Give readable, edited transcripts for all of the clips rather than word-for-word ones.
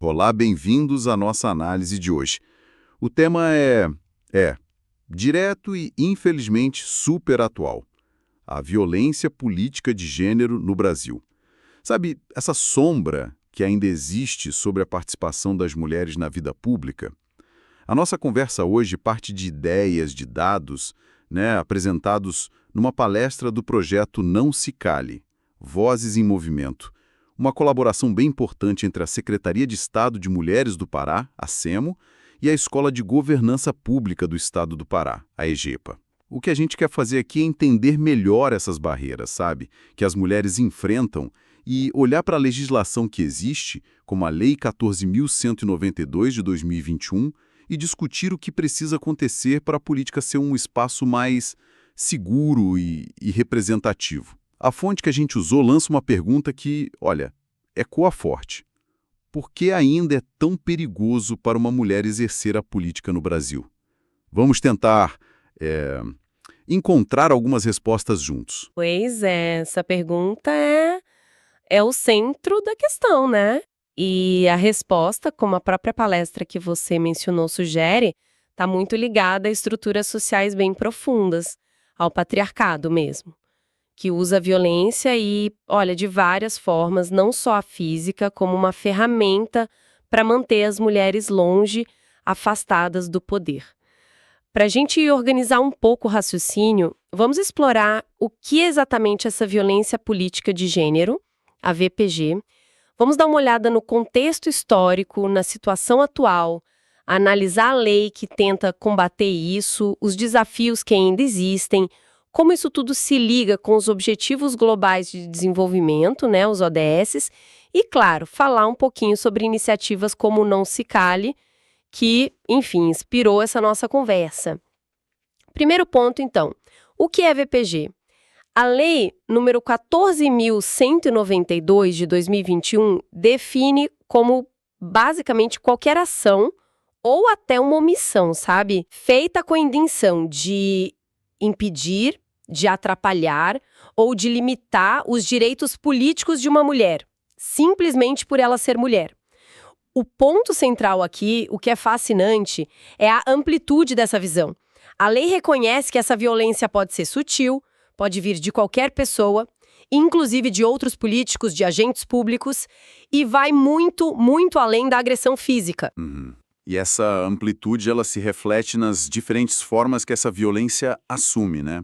Olá, bem-vindos à nossa análise de hoje. O tema é direto e, infelizmente, super atual. A violência política de gênero no Brasil. Sabe, essa sombra que ainda existe sobre a participação das mulheres na vida pública? A nossa conversa hoje parte de ideias, de dados, apresentados numa palestra do projeto Não Se Cale, Vozes em Movimento, uma colaboração bem importante entre a Secretaria de Estado de Mulheres do Pará, a SEMO, e a Escola de Governança Pública do Estado do Pará, a EGEPA. O que a gente quer fazer aqui é entender melhor essas barreiras, sabe, que as mulheres enfrentam e olhar para a legislação que existe, como a Lei 14.192 de 2021, e discutir o que precisa acontecer para a política ser um espaço mais seguro e representativo. A fonte que a gente usou lança uma pergunta que, olha, ecoa forte. Por que ainda é tão perigoso para uma mulher exercer a política no Brasil? Vamos tentar encontrar algumas respostas juntos. Pois é, essa pergunta é o centro da questão, né? E a resposta, como a própria palestra que você mencionou sugere, está muito ligada a estruturas sociais bem profundas, ao patriarcado mesmo, que usa a violência e, olha, de várias formas, não só a física, como uma ferramenta para manter as mulheres longe, afastadas do poder. Para a gente organizar um pouco o raciocínio, vamos explorar o que é exatamente essa violência política de gênero, a VPG. Vamos dar uma olhada no contexto histórico, na situação atual, analisar a lei que tenta combater isso, os desafios que ainda existem, como isso tudo se liga com os Objetivos Globais de Desenvolvimento, os ODS, e, claro, falar um pouquinho sobre iniciativas como o Não Se Cale, que, enfim, inspirou essa nossa conversa. Primeiro ponto, então, o que é VPG? A Lei número 14.192 de 2021 define como, basicamente, qualquer ação ou até uma omissão, sabe? Feita com a intenção de impedir, de atrapalhar ou de limitar os direitos políticos de uma mulher, simplesmente por ela ser mulher. O ponto central aqui, o que é fascinante, é a amplitude dessa visão. A lei reconhece que essa violência pode ser sutil, pode vir de qualquer pessoa, inclusive de outros políticos, de agentes públicos, e vai muito, muito além da agressão física. E essa amplitude ela se reflete nas diferentes formas que essa violência assume, né?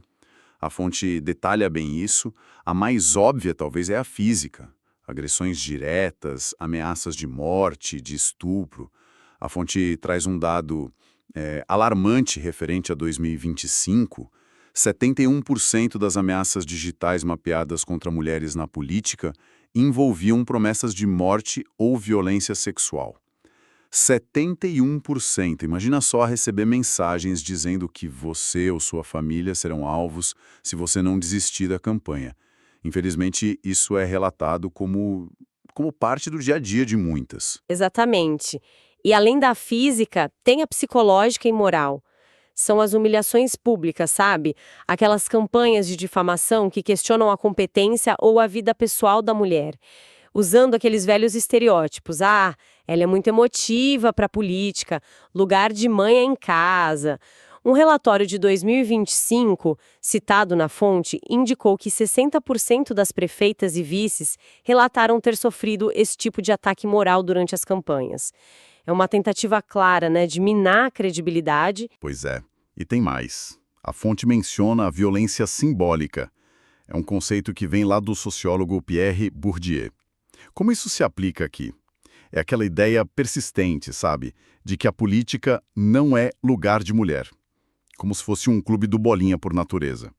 A fonte detalha bem isso. A mais óbvia, talvez, é a física. Agressões diretas, ameaças de morte, de estupro. A fonte traz um dado alarmante referente a 2025. 71% das ameaças digitais mapeadas contra mulheres na política envolviam promessas de morte ou violência sexual. 71%. Imagina só receber mensagens dizendo que você ou sua família serão alvos se você não desistir da campanha. Infelizmente, isso é relatado como parte do dia a dia de muitas. Exatamente. E além da física, tem a psicológica e moral. São as humilhações públicas, sabe? Aquelas campanhas de difamação que questionam a competência ou a vida pessoal da mulher, usando aqueles velhos estereótipos. Ah, ela é muito emotiva para a política, lugar de mãe é em casa. Um relatório de 2025, citado na fonte, indicou que 60% das prefeitas e vices relataram ter sofrido esse tipo de ataque moral durante as campanhas. É uma tentativa clara, de minar a credibilidade. Pois é. E tem mais. A fonte menciona a violência simbólica. É um conceito que vem lá do sociólogo Pierre Bourdieu. Como isso se aplica aqui? É aquela ideia persistente, sabe? De que a política não é lugar de mulher. Como se fosse um clube do bolinha por natureza.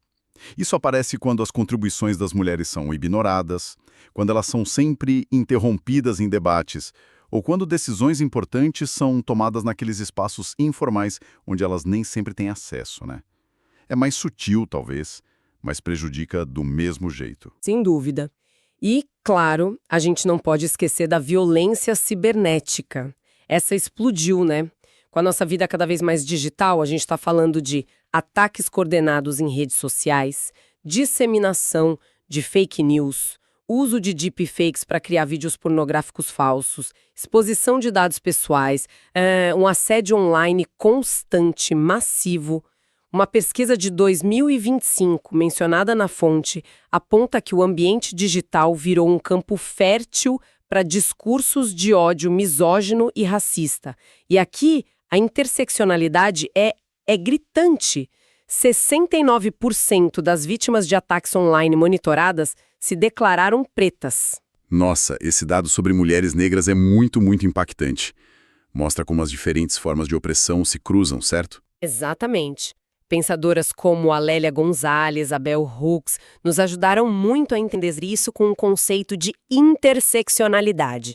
Isso aparece quando as contribuições das mulheres são ignoradas, quando elas são sempre interrompidas em debates, ou quando decisões importantes são tomadas naqueles espaços informais onde elas nem sempre têm acesso, né? É mais sutil, talvez, mas prejudica do mesmo jeito. Sem dúvida. E, claro, a gente não pode esquecer da violência cibernética. Essa explodiu, né? Com a nossa vida cada vez mais digital, a gente está falando de ataques coordenados em redes sociais, disseminação de fake news, uso de deepfakes para criar vídeos pornográficos falsos, exposição de dados pessoais, um assédio online constante, massivo. Uma pesquisa de 2025, mencionada na fonte, aponta que o ambiente digital virou um campo fértil para discursos de ódio misógino e racista. E aqui, a interseccionalidade é gritante. 69% das vítimas de ataques online monitoradas se declararam pretas. Nossa, esse dado sobre mulheres negras é muito, muito impactante. Mostra como as diferentes formas de opressão se cruzam, certo? Exatamente. Pensadoras como a Lélia Gonzalez, a Bell Hooks, nos ajudaram muito a entender isso com o conceito de interseccionalidade.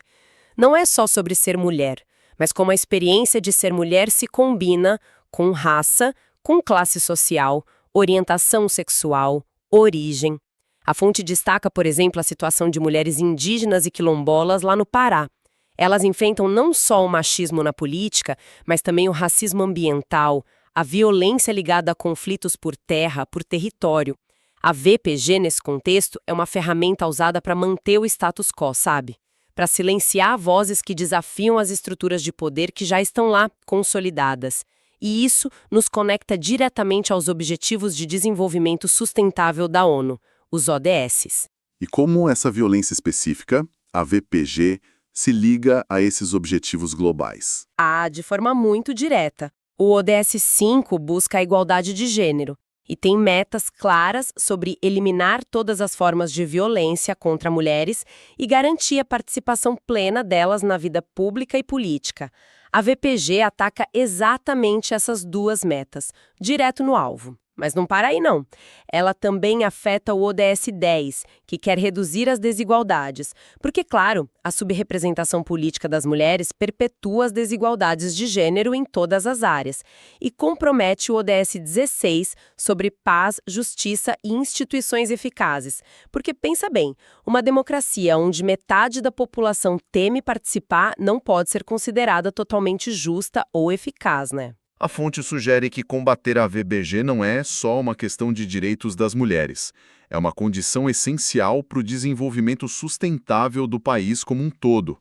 Não é só sobre ser mulher, mas como a experiência de ser mulher se combina com raça, com classe social, orientação sexual, origem. A fonte destaca, por exemplo, a situação de mulheres indígenas e quilombolas lá no Pará. Elas enfrentam não só o machismo na política, mas também o racismo ambiental, a violência ligada a conflitos por terra, por território. A VPG, nesse contexto, é uma ferramenta usada para manter o status quo, sabe? Para silenciar vozes que desafiam as estruturas de poder que já estão lá, consolidadas. E isso nos conecta diretamente aos Objetivos de Desenvolvimento Sustentável da ONU, os ODS. E como essa violência específica, a VPG, se liga a esses objetivos globais? De forma muito direta. O ODS 5 busca a igualdade de gênero e tem metas claras sobre eliminar todas as formas de violência contra mulheres e garantir a participação plena delas na vida pública e política. A VPG ataca exatamente essas duas metas, direto no alvo. Mas não para aí, não. Ela também afeta o ODS 10, que quer reduzir as desigualdades. Porque, claro, a subrepresentação política das mulheres perpetua as desigualdades de gênero em todas as áreas. E compromete o ODS 16 sobre paz, justiça e instituições eficazes. Porque, pensa bem, uma democracia onde metade da população teme participar não pode ser considerada totalmente justa ou eficaz, né? A fonte sugere que combater a VBG não é só uma questão de direitos das mulheres. É uma condição essencial para o desenvolvimento sustentável do país como um todo.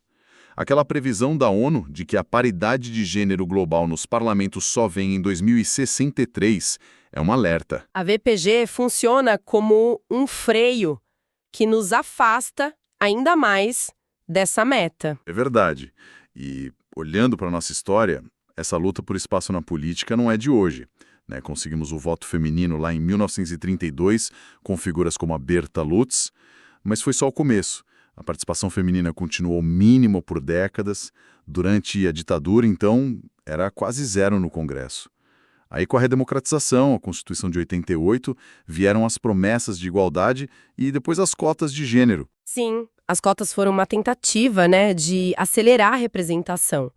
Aquela previsão da ONU de que a paridade de gênero global nos parlamentos só vem em 2063 é um alerta. A VPG funciona como um freio que nos afasta ainda mais dessa meta. É verdade. E, olhando para a nossa história, essa luta por espaço na política não é de hoje, né? Conseguimos o voto feminino lá em 1932, com figuras como a Berta Lutz, mas foi só o começo. A participação feminina continuou mínima por décadas. Durante a ditadura, então, era quase zero no Congresso. Aí, com a redemocratização, a Constituição de 88, vieram as promessas de igualdade e depois as cotas de gênero. Sim, as cotas foram uma tentativa, né, de acelerar a representação,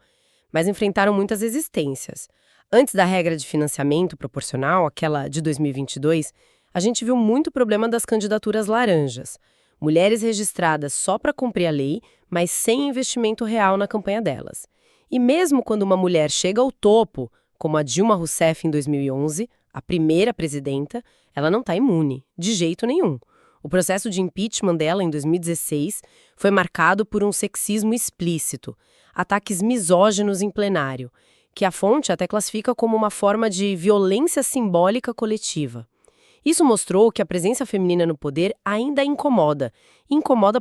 mas enfrentaram muitas resistências. Antes da regra de financiamento proporcional, aquela de 2022, a gente viu muito problema das candidaturas laranjas. Mulheres registradas só para cumprir a lei, mas sem investimento real na campanha delas. E mesmo quando uma mulher chega ao topo, como a Dilma Rousseff em 2011, a primeira presidenta, ela não está imune, de jeito nenhum. O processo de impeachment dela, em 2016, foi marcado por um sexismo explícito, ataques misóginos em plenário, que a fonte até classifica como uma forma de violência simbólica coletiva. Isso mostrou que a presença feminina no poder ainda incomoda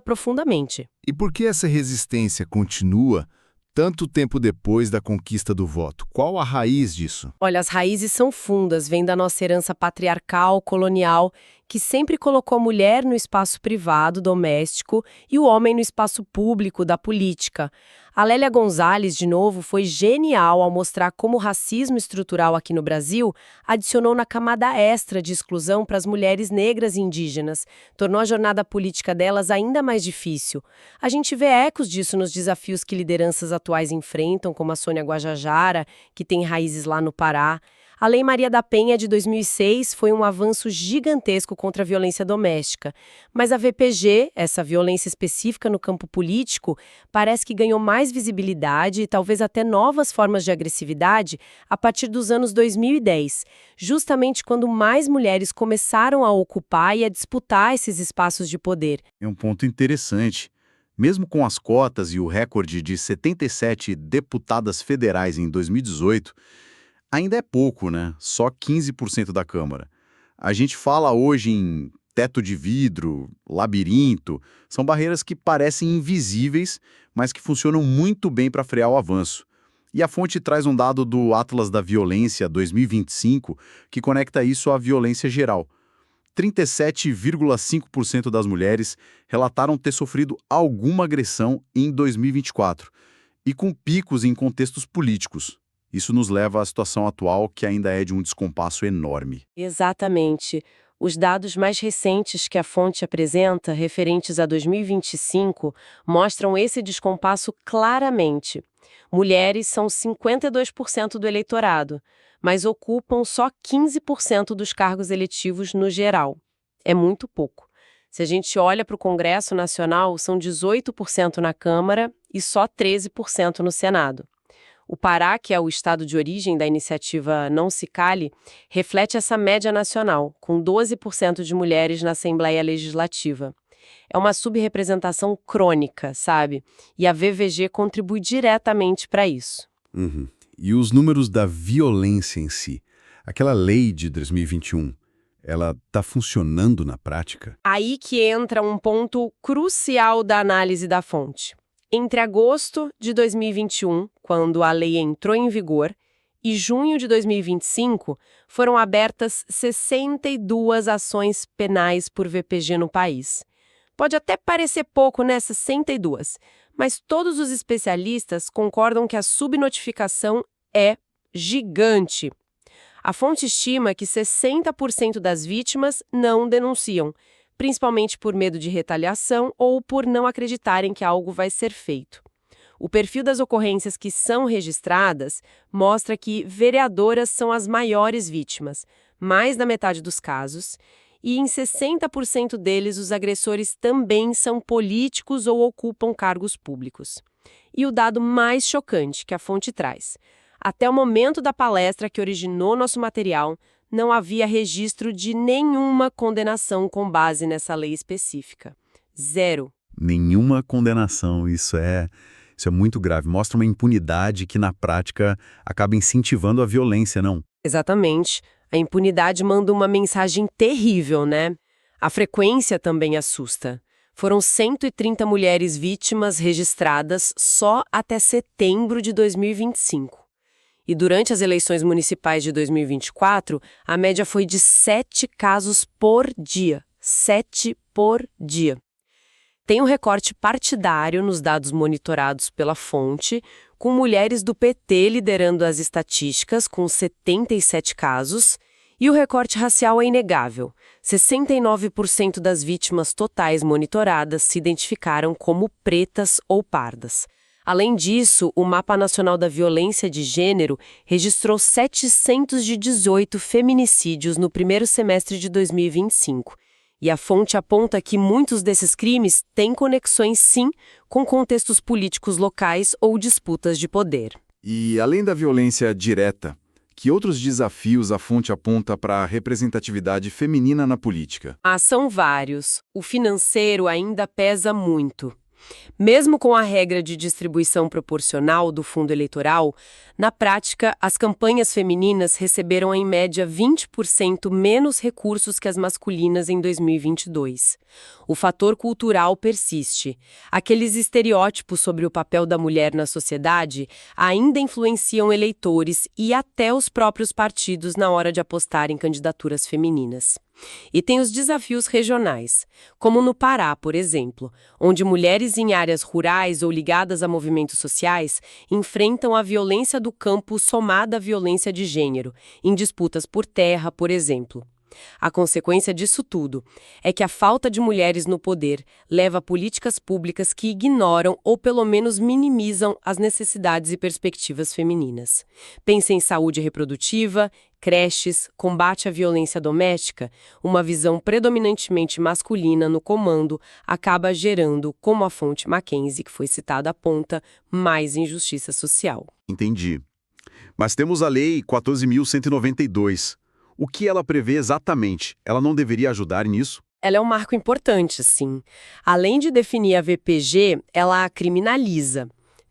profundamente. E por que essa resistência continua tanto tempo depois da conquista do voto? Qual a raiz disso? Olha, as raízes são fundas, vêm da nossa herança patriarcal, colonial, que sempre colocou a mulher no espaço privado, doméstico, e o homem no espaço público, da política. A Lélia Gonzalez, de novo, foi genial ao mostrar como o racismo estrutural aqui no Brasil adicionou na camada extra de exclusão para as mulheres negras e indígenas, tornou a jornada política delas ainda mais difícil. A gente vê ecos disso nos desafios que lideranças atuais enfrentam, como a Sônia Guajajara, que tem raízes lá no Pará. A Lei Maria da Penha de 2006 foi um avanço gigantesco contra a violência doméstica, mas a VPG, essa violência específica no campo político, parece que ganhou mais visibilidade e talvez até novas formas de agressividade a partir dos anos 2010, justamente quando mais mulheres começaram a ocupar e a disputar esses espaços de poder. É um ponto interessante. Mesmo com as cotas e o recorde de 77 deputadas federais em 2018, ainda é pouco, né? Só 15% da Câmara. A gente fala hoje em teto de vidro, labirinto, são barreiras que parecem invisíveis, mas que funcionam muito bem para frear o avanço. E a fonte traz um dado do Atlas da Violência 2025 que conecta isso à violência geral. 37,5% das mulheres relataram ter sofrido alguma agressão em 2024, e com picos em contextos políticos. Isso nos leva à situação atual, que ainda é de um descompasso enorme. Exatamente. Os dados mais recentes que a fonte apresenta, referentes a 2025, mostram esse descompasso claramente. Mulheres são 52% do eleitorado, mas ocupam só 15% dos cargos eletivos no geral. É muito pouco. Se a gente olha para o Congresso Nacional, são 18% na Câmara e só 13% no Senado. O Pará, que é o estado de origem da iniciativa Não Se Cale, reflete essa média nacional, com 12% de mulheres na Assembleia Legislativa. É uma subrepresentação crônica, sabe? E a VVG contribui diretamente para isso. E os números da violência em si? Aquela lei de 2021, ela está funcionando na prática? Aí que entra um ponto crucial da análise da fonte. Entre agosto de 2021, quando a lei entrou em vigor, e junho de 2025, foram abertas 62 ações penais por VPG no país. Pode até parecer pouco, né, 62, mas todos os especialistas concordam que a subnotificação é gigante. A fonte estima que 60% das vítimas não denunciam, principalmente por medo de retaliação ou por não acreditarem que algo vai ser feito. O perfil das ocorrências que são registradas mostra que vereadoras são as maiores vítimas, mais da metade dos casos, e em 60% deles os agressores também são políticos ou ocupam cargos públicos. E o dado mais chocante que a fonte traz: até o momento da palestra que originou nosso material, não havia registro de nenhuma condenação com base nessa lei específica. Zero. Nenhuma condenação, isso é muito grave. Mostra uma impunidade que, na prática, acaba incentivando a violência, não? Exatamente. A impunidade manda uma mensagem terrível, né? A frequência também assusta. Foram 130 mulheres vítimas registradas só até setembro de 2025. E durante as eleições municipais de 2024, a média foi de 7 casos por dia. 7 por dia. Tem um recorte partidário nos dados monitorados pela fonte, com mulheres do PT liderando as estatísticas, com 77 casos, e o recorte racial é inegável. 69% das vítimas totais monitoradas se identificaram como pretas ou pardas. Além disso, o Mapa Nacional da Violência de Gênero registrou 718 feminicídios no primeiro semestre de 2025. E a fonte aponta que muitos desses crimes têm conexões, sim, com contextos políticos locais ou disputas de poder. E, além da violência direta, que outros desafios a fonte aponta para a representatividade feminina na política? São vários. O financeiro ainda pesa muito. Mesmo com a regra de distribuição proporcional do fundo eleitoral, na prática, as campanhas femininas receberam em média 20% menos recursos que as masculinas em 2022. O fator cultural persiste. Aqueles estereótipos sobre o papel da mulher na sociedade ainda influenciam eleitores e até os próprios partidos na hora de apostar em candidaturas femininas. E tem os desafios regionais, como no Pará, por exemplo, onde mulheres em áreas rurais ou ligadas a movimentos sociais enfrentam a violência do campo somada à violência de gênero, em disputas por terra, por exemplo. A consequência disso tudo é que a falta de mulheres no poder leva a políticas públicas que ignoram ou pelo menos minimizam as necessidades e perspectivas femininas. Pense em saúde reprodutiva, creches, combate à violência doméstica. Uma visão predominantemente masculina no comando acaba gerando, como a fonte Mackenzie, que foi citada, aponta, mais injustiça social. Entendi. Mas temos a Lei 14.192. O que ela prevê exatamente? Ela não deveria ajudar nisso? Ela é um marco importante, sim. Além de definir a VPG, ela a criminaliza.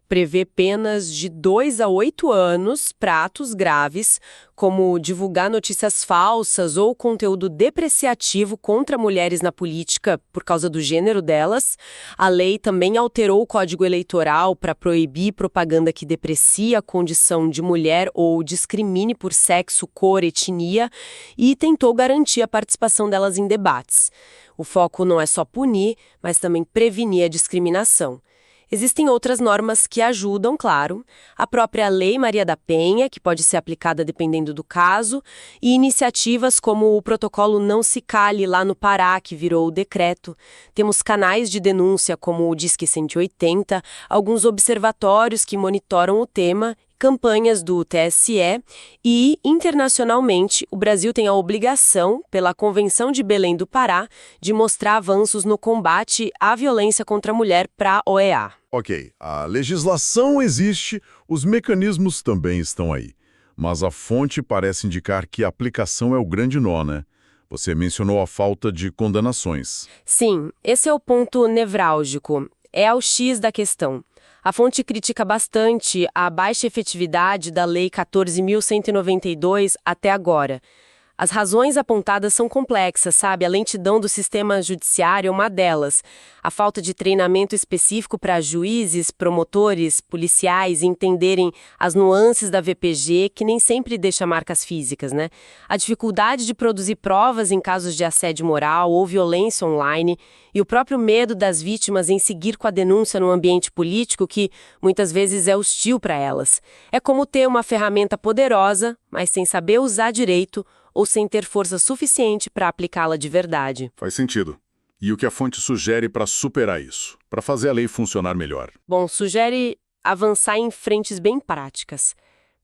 Prevê penas de 2 a 8 anos para atos graves, como divulgar notícias falsas ou conteúdo depreciativo contra mulheres na política por causa do gênero delas. A lei também alterou o Código Eleitoral para proibir propaganda que deprecia a condição de mulher ou discrimine por sexo, cor, etnia, e tentou garantir a participação delas em debates. O foco não é só punir, mas também prevenir a discriminação. Existem outras normas que ajudam, claro, a própria Lei Maria da Penha, que pode ser aplicada dependendo do caso, e iniciativas como o protocolo Não Se Cale lá no Pará, que virou o decreto. Temos canais de denúncia como o Disque 180, alguns observatórios que monitoram o tema, campanhas do TSE e, internacionalmente, o Brasil tem a obrigação, pela Convenção de Belém do Pará, de mostrar avanços no combate à violência contra a mulher para a OEA. Ok, a legislação existe, os mecanismos também estão aí. Mas a fonte parece indicar que a aplicação é o grande nó, né? Você mencionou a falta de condenações. Sim, esse é o ponto nevrálgico. É o X da questão. A fonte critica bastante a baixa efetividade da Lei 14.192 até agora. As razões apontadas são complexas, sabe? A lentidão do sistema judiciário é uma delas. A falta de treinamento específico para juízes, promotores, policiais entenderem as nuances da VPG, que nem sempre deixa marcas físicas, né? A dificuldade de produzir provas em casos de assédio moral ou violência online e o próprio medo das vítimas em seguir com a denúncia no ambiente político que muitas vezes é hostil para elas. É como ter uma ferramenta poderosa, mas sem saber usar direito ou sem ter força suficiente para aplicá-la de verdade. Faz sentido. E o que a fonte sugere para superar isso? Para fazer a lei funcionar melhor? Bom, sugere avançar em frentes bem práticas.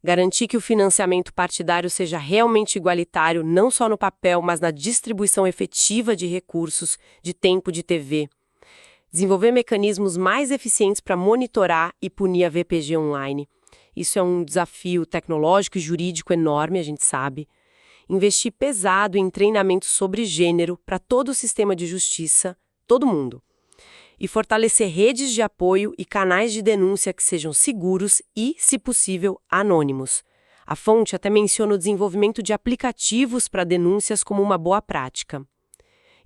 Garantir que o financiamento partidário seja realmente igualitário, não só no papel, mas na distribuição efetiva de recursos, de tempo de TV. Desenvolver mecanismos mais eficientes para monitorar e punir a VPG online. Isso é um desafio tecnológico e jurídico enorme, a gente sabe. Investir pesado em treinamento sobre gênero para todo o sistema de justiça, todo mundo. E fortalecer redes de apoio e canais de denúncia que sejam seguros e, se possível, anônimos. A fonte até menciona o desenvolvimento de aplicativos para denúncias como uma boa prática.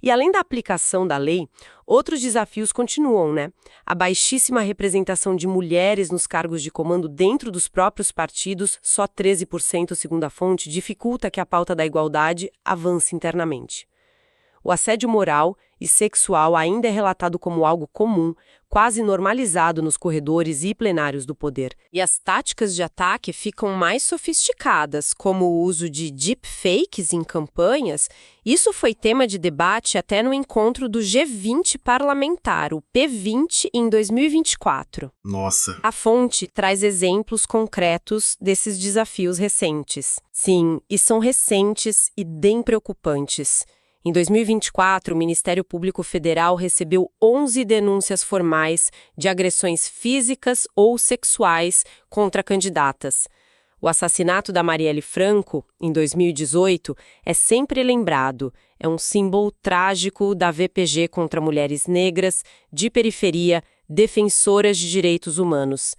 E além da aplicação da lei, outros desafios continuam, né? A baixíssima representação de mulheres nos cargos de comando dentro dos próprios partidos, só 13% segundo a fonte, dificulta que a pauta da igualdade avance internamente. O assédio moral e sexual ainda é relatado como algo comum, quase normalizado nos corredores e plenários do poder. E as táticas de ataque ficam mais sofisticadas, como o uso de deepfakes em campanhas. Isso foi tema de debate até no encontro do G20 parlamentar, o P20, em 2024. Nossa! A fonte traz exemplos concretos desses desafios recentes. Sim, e são recentes e bem preocupantes. Em 2024, o Ministério Público Federal recebeu 11 denúncias formais de agressões físicas ou sexuais contra candidatas. O assassinato da Marielle Franco, em 2018, é sempre lembrado. É um símbolo trágico da VPG contra mulheres negras, de periferia, defensoras de direitos humanos.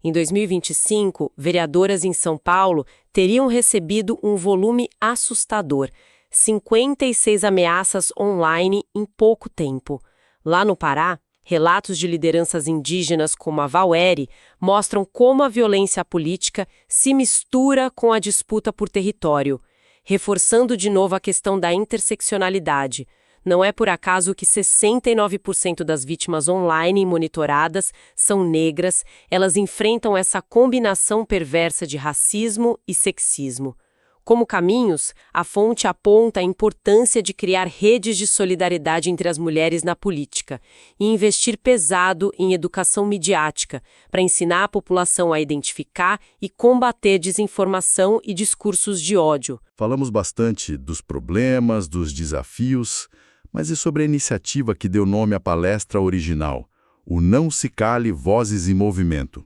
Em 2025, vereadoras em São Paulo teriam recebido um volume assustador. 56 ameaças online em pouco tempo. Lá no Pará, relatos de lideranças indígenas como a Vauere mostram como a violência política se mistura com a disputa por território, reforçando de novo a questão da interseccionalidade. Não é por acaso que 69% das vítimas online monitoradas são negras, elas enfrentam essa combinação perversa de racismo e sexismo. Como caminhos, a fonte aponta a importância de criar redes de solidariedade entre as mulheres na política e investir pesado em educação midiática para ensinar a população a identificar e combater desinformação e discursos de ódio. Falamos bastante dos problemas, dos desafios, mas e sobre a iniciativa que deu nome à palestra original, o Não Se Cale, Vozes em Movimento?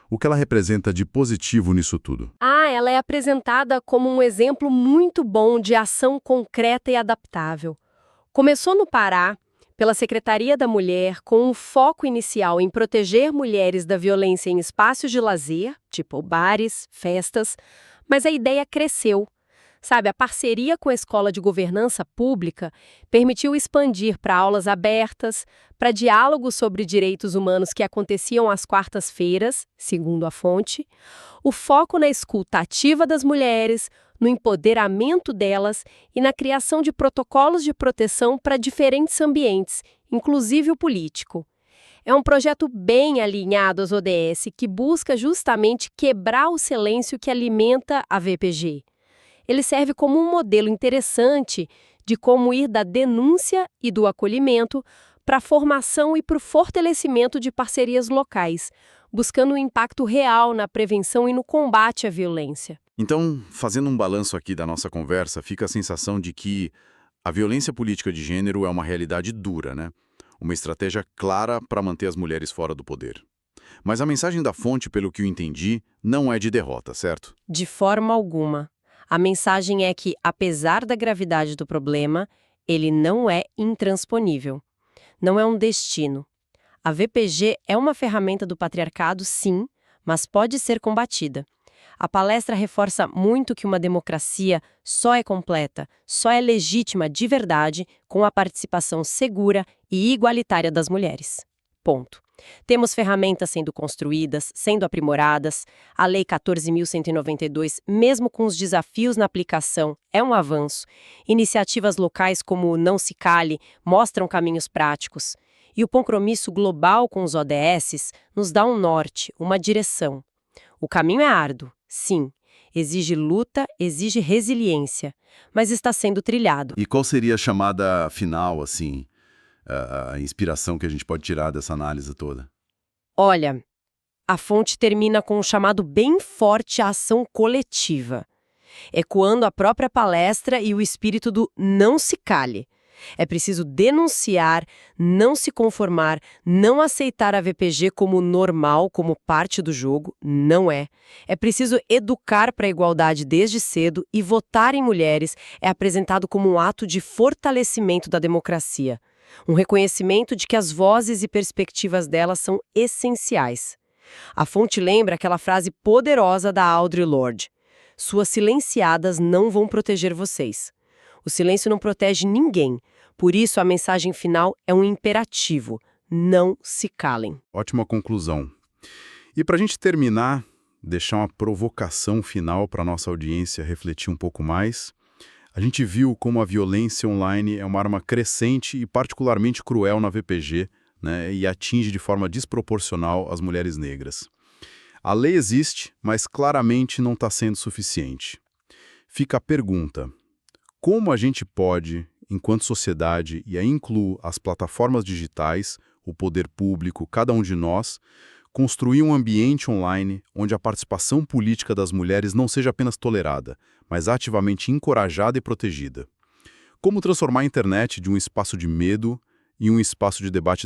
O que ela representa de positivo nisso tudo? Ela é apresentada como um exemplo muito bom de ação concreta e adaptável. Começou no Pará, pela Secretaria da Mulher, com um foco inicial em proteger mulheres da violência em espaços de lazer, tipo bares, festas, mas a ideia cresceu. Sabe, a parceria com a Escola de Governança Pública permitiu expandir para aulas abertas, para diálogos sobre direitos humanos que aconteciam às quartas-feiras, segundo a fonte, o foco na escuta ativa das mulheres, no empoderamento delas e na criação de protocolos de proteção para diferentes ambientes, inclusive o político. É um projeto bem alinhado às ODS que busca justamente quebrar o silêncio que alimenta a VPG. Ele serve como um modelo interessante de como ir da denúncia e do acolhimento para a formação e para o fortalecimento de parcerias locais, buscando um impacto real na prevenção e no combate à violência. Então, fazendo um balanço aqui da nossa conversa, fica a sensação de que a violência política de gênero é uma realidade dura, né? Uma estratégia clara para manter as mulheres fora do poder. Mas a mensagem da fonte, pelo que eu entendi, não é de derrota, certo? De forma alguma. A mensagem é que, apesar da gravidade do problema, ele não é intransponível. Não é um destino. A VPG é uma ferramenta do patriarcado, sim, mas pode ser combatida. A palestra reforça muito que uma democracia só é completa, só é legítima de verdade com a participação segura e igualitária das mulheres. Ponto. Temos ferramentas sendo construídas, sendo aprimoradas. A Lei 14.192, mesmo com os desafios na aplicação, é um avanço. Iniciativas locais como o Não Se Cale mostram caminhos práticos. E o compromisso global com os ODS nos dá um norte, uma direção. O caminho é árduo, sim. Exige luta, exige resiliência, mas está sendo trilhado. E qual seria a chamada final, assim, a inspiração que a gente pode tirar dessa análise toda? Olha, a fonte termina com um chamado bem forte à ação coletiva, ecoando a própria palestra e o espírito do não se cale. É preciso denunciar, não se conformar, não aceitar a VPG como normal, como parte do jogo, não é. É preciso educar para a igualdade desde cedo e votar em mulheres é apresentado como um ato de fortalecimento da democracia. Um reconhecimento de que as vozes e perspectivas delas são essenciais. A fonte lembra aquela frase poderosa da Audre Lorde: "Suas silenciadas não vão proteger vocês." O silêncio não protege ninguém. Por isso, a mensagem final é um imperativo: não se calem. Ótima conclusão. E para a gente terminar, deixar uma provocação final para a nossa audiência refletir um pouco mais, a gente viu como a violência online é uma arma crescente e particularmente cruel na VPG, né, e atinge de forma desproporcional as mulheres negras. A lei existe, mas claramente não está sendo suficiente. Fica a pergunta: como a gente pode, enquanto sociedade, e aí incluo as plataformas digitais, o poder público, cada um de nós, construir um ambiente online onde a participação política das mulheres não seja apenas tolerada, mas ativamente encorajada e protegida? Como transformar a internet de um espaço de medo em um espaço de debate